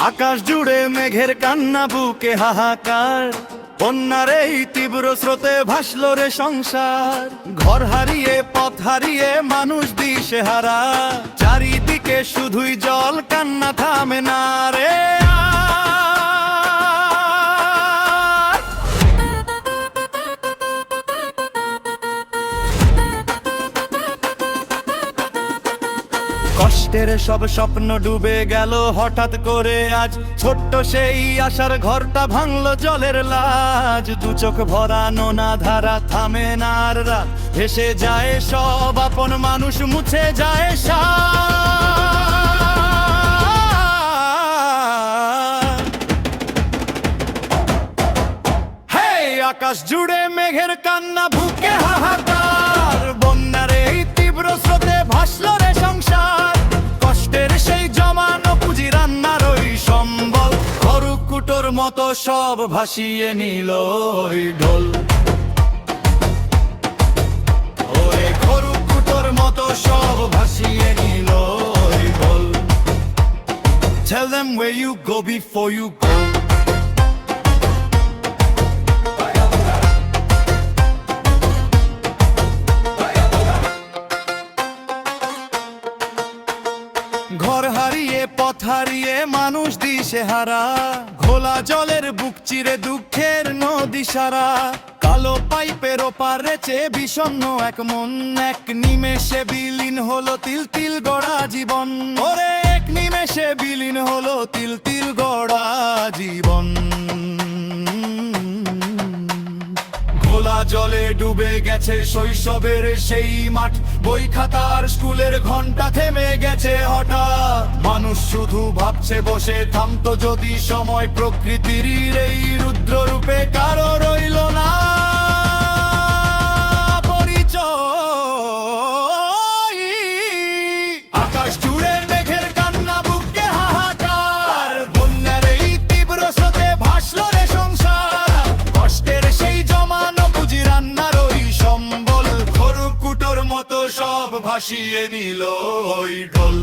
আকাশ জুড়ে মেঘের কান্না, বুকে হাহাকার, বন্যার এই তীব্র স্রোতে ভাসলো রে সংসার। ঘর হারিয়ে পথ হারিয়ে মানুষ দিশেহারা, চারিদিকে শুধুই জল, কান্না থামে না রে। কষ্টের সব স্বপ্ন ডুবে গেল হঠাৎ করে আজ, ছোট্ট সেই আশার ঘরটা ভাঙলো জলের লাজ। দু চোখ ভরা নোনা ধারা, থামে না আর রাত, ভেসে যায় সব আপন মানুষ, মুছে যায় হে আকাশ জুড়ে মেঘের কান্না, বুকে হাহাকার, বন্যার এই তীব্র স্রোতে ভাসলো রে সংসার। কষ্টের সেই জমানো পুঁজি, রান্নার ওই সম্বল, খড়কুটোর মতো সব ভাসিয়ে নিল ওই ঢোল। ওই খড়কুটোর মতো সব ভাসিয়ে নিল ওই ঢোল। Tell them where you go before you go. ঘর হারিয়ে পথ হারিয়ে মানুষ দিশেহারা, ঘোলা জলের বুক চিরে দুঃখের নদী সারা। কালো পাইপের ওপারে চেয়ে বিষণ্ণ এক মন, এক নিমেষে বিলীন হলো তিল তিল গড়া জীবন। ওরে এক নিমেষে বিলীন হলো তিল তিল গড়া জীবন। খোলা জলে ডুবে গেছে শৈশবের সেই মাঠ, বই খাতার স্কুলের ঘন্টা থেমে গেছে হঠাৎ। মানুষ শুধু ভাবছে বসে, থামতো যদি সময়, প্রকৃতির এই রুদ্র রূপে কারো রইল না পরিচয়। আকাশ জুড়ে মেঘের কান্না, বুকে হাহাকার, বন্যার এই তীব্র স্রোতে ভাসলো রে সংসার। কষ্টের সেই জমানো পুঁজি, রান্নার ওই সম্বল, খড়কুটোর মতো সব ভাসিয়ে নিল ওই ঢোল।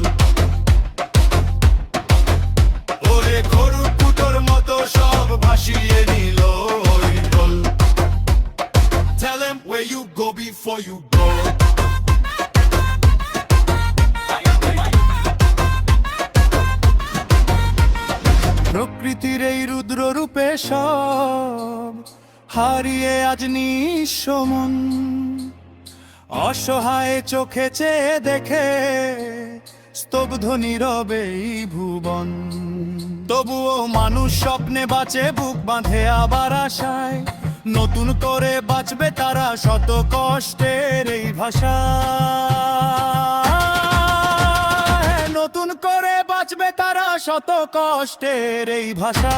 ওরে খড়কুটোর মতো সব ভাসিয়ে নিল ওই ঢোল। Tell them where you go before you go. প্রকৃতির এই রুদ্র রূপে সব হারিয়ে আজ নিঃস্ব মন, অসহায় চোখে চেয়ে দেখে স্তব্ধ নীরবে এই ভুবন। তবুও মানুষ স্বপ্নে বাঁচে, বুক বাঁধে আবার আশায়, নতুন করে বাঁচবে তারা শত কষ্টের এই ভাষা। নতুন করে বাঁচবে তারা শত কষ্টের এই ভাষা।